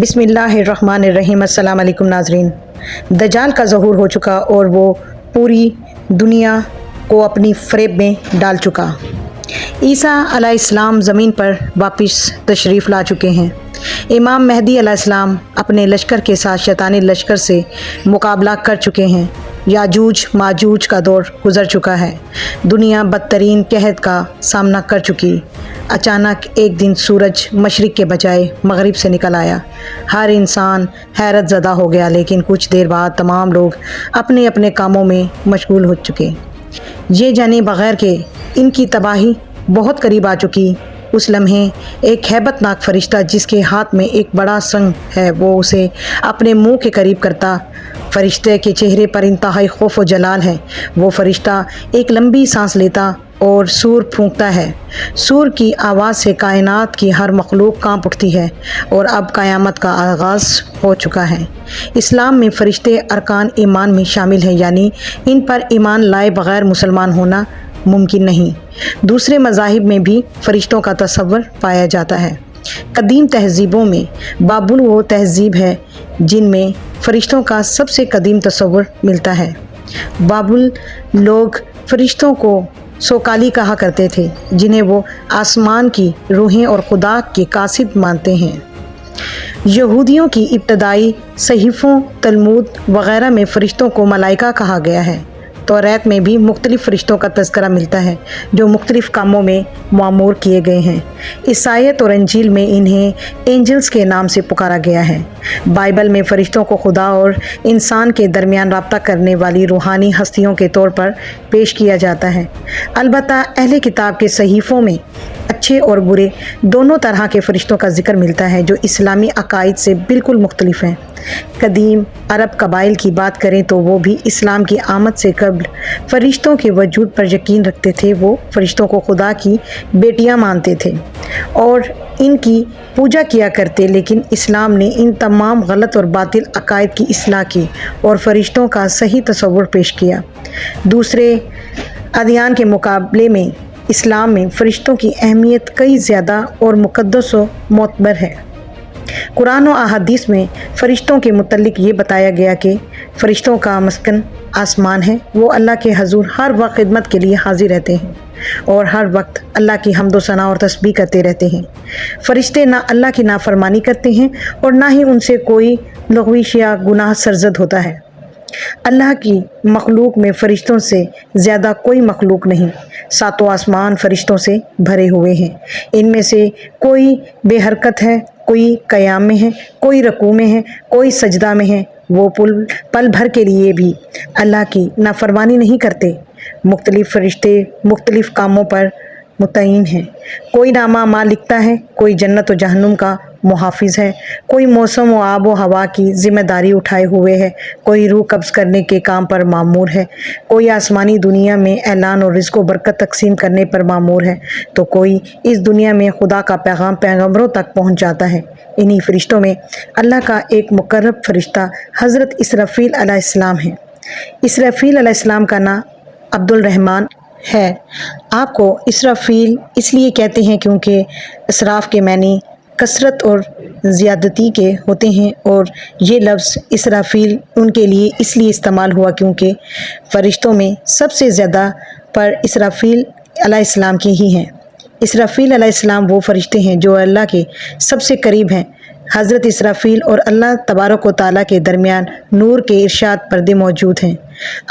بسم اللہ الرحمن الرحیم۔ السلام علیکم ناظرین۔ دجال کا ظہور ہو چکا اور وہ پوری دنیا کو اپنی فریب میں ڈال چکا۔ عیسیٰ علیہ السلام زمین پر واپس تشریف لا چکے ہیں۔ امام مہدی علیہ السلام اپنے لشکر کے ساتھ شیطانی لشکر سے مقابلہ کر چکے ہیں۔ یاجوج ماجوج کا دور گزر چکا ہے۔ دنیا بدترین قحط کا سامنا کر چکی۔ اچانک ایک دن سورج مشرق کے بجائے مغرب سے نکل آیا۔ ہر انسان حیرت زدہ ہو گیا، لیکن کچھ دیر بعد تمام لوگ اپنے اپنے کاموں میں مشغول ہو چکے۔ یہ جانے بغیر کہ ان کی تباہی بہت قریب آ چکی، اس لمحے ایک ہیبت ناک فرشتہ جس کے ہاتھ میں ایک بڑا سنگ ہے وہ اسے اپنے منہ کے قریب کرتا۔ فرشتے کے چہرے پر انتہائی خوف و جلال ہے۔ وہ فرشتہ ایک لمبی سانس لیتا اور سور پھونکتا ہے۔ سور کی آواز سے کائنات کی ہر مخلوق کانپ اٹھتی ہے اور اب قیامت کا آغاز ہو چکا ہے۔ اسلام میں فرشتے ارکان ایمان میں شامل ہیں، یعنی ان پر ایمان لائے بغیر مسلمان ہونا ممکن نہیں۔ دوسرے مذاہب میں بھی فرشتوں کا تصور پایا جاتا ہے۔ قدیم تہذیبوں میں بابل وہ تہذیب ہے جن میں فرشتوں کا سب سے قدیم تصور ملتا ہے۔ بابل لوگ فرشتوں کو سوکالی کہا کرتے تھے، جنہیں وہ آسمان کی روحیں اور خدا کے قاصد مانتے ہیں۔ یہودیوں کی ابتدائی صحیفوں، تلمود وغیرہ میں فرشتوں کو ملائکہ کہا گیا ہے۔ توریت میں بھی مختلف فرشتوں کا تذکرہ ملتا ہے جو مختلف کاموں میں معمور کیے گئے ہیں۔ عیسائیت اور انجیل میں انہیں اینجلز کے نام سے پکارا گیا ہے۔ بائبل میں فرشتوں کو خدا اور انسان کے درمیان رابطہ کرنے والی روحانی ہستیوں کے طور پر پیش کیا جاتا ہے۔ البتہ اہل کتاب کے صحیفوں میں اچھے اور برے دونوں طرح کے فرشتوں کا ذکر ملتا ہے جو اسلامی عقائد سے بالکل مختلف ہیں۔ قدیم عرب قبائل کی بات کریں تو وہ بھی اسلام کی آمد سے قبل فرشتوں کے وجود پر یقین رکھتے تھے۔ وہ فرشتوں کو خدا کی بیٹیاں مانتے تھے اور ان کی پوجا کیا کرتے، لیکن اسلام نے ان تمام غلط اور باطل عقائد کی اصلاح کی اور فرشتوں کا صحیح تصور پیش کیا۔ دوسرے ادیان کے مقابلے میں اسلام میں فرشتوں کی اہمیت کئی زیادہ اور مقدس و معتبر ہے۔ قرآن و احادیث میں فرشتوں کے متعلق یہ بتایا گیا کہ فرشتوں کا مسکن آسمان ہے۔ وہ اللہ کے حضور ہر وقت خدمت کے لیے حاضر رہتے ہیں اور ہر وقت اللہ کی حمد و ثنا اور تسبیح کرتے رہتے ہیں۔ فرشتے نہ اللہ کی نافرمانی کرتے ہیں اور نہ ہی ان سے کوئی لغوش یا گناہ سرزد ہوتا ہے۔ اللہ کی مخلوق میں فرشتوں سے زیادہ کوئی مخلوق نہیں۔ ساتوں آسمان فرشتوں سے بھرے ہوئے ہیں۔ ان میں سے کوئی بے حرکت ہے، کوئی قیام میں ہے، کوئی رکوع میں ہے، کوئی سجدہ میں ہے۔ وہ پل بھر کے لیے بھی اللہ کی نافرمانی نہیں کرتے۔ مختلف فرشتے مختلف کاموں پر متعین ہیں۔ کوئی نامہ اعمال لکھتا ہے، کوئی جنت و جہنم کا محافظ ہے، کوئی موسم و آب و ہوا کی ذمہ داری اٹھائے ہوئے ہے، کوئی روح قبض کرنے کے کام پر مامور ہے، کوئی آسمانی دنیا میں اعلان اور رزق و برکت تقسیم کرنے پر مامور ہے، تو کوئی اس دنیا میں خدا کا پیغام پیغمبروں تک پہنچاتا ہے۔ انہی فرشتوں میں اللہ کا ایک مقرب فرشتہ حضرت اسرافیل علیہ السلام ہے۔ اسرافیل علیہ السلام کا نام عبد الرحمن ہے۔ آپ کو اسرافیل اس لیے کہتے ہیں کیونکہ اسراف کے معنی کثرت اور زیادتی کے ہوتے ہیں، اور یہ لفظ اسرافیل ان کے لیے اس لیے استعمال ہوا کیونکہ فرشتوں میں سب سے زیادہ پر اسرافیل علیہ السلام کے ہی ہیں۔ اسرافیل علیہ السلام وہ فرشتے ہیں جو اللہ کے سب سے قریب ہیں۔ حضرت اسرافیل اور اللہ تبارک و تعالیٰ کے درمیان نور کے ارشاد پردے موجود ہیں۔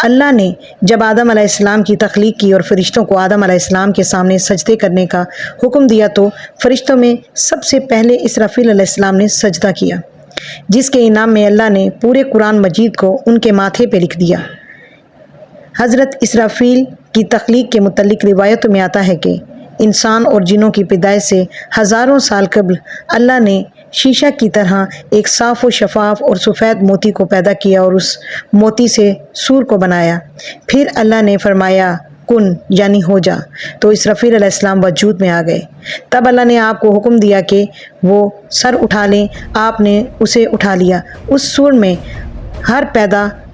اللہ نے جب آدم علیہ السلام کی تخلیق کی اور فرشتوں کو آدم علیہ السلام کے سامنے سجدے کرنے کا حکم دیا تو فرشتوں میں سب سے پہلے اسرافیل علیہ السلام نے سجدہ کیا، جس کے انعام میں اللہ نے پورے قرآن مجید کو ان کے ماتھے پہ لکھ دیا۔ حضرت اسرافیل کی تخلیق کے متعلق روایتوں میں آتا ہے کہ انسان اور جنوں کی پیدائش سے ہزاروں سال قبل اللہ نے شیشہ کی طرح ایک صاف و شفاف اور سفید موتی کو پیدا کیا اور اس موتی سے سور کو بنایا۔ پھر اللہ نے فرمایا کن یعنی ہو جا، تو اسرافیل علیہ السلام وجود میں آ گئے۔ تب اللہ نے آپ کو حکم دیا کہ وہ سر اٹھا لیں۔ آپ نے اسے اٹھا لیا۔ اس سور میں ہر پیدا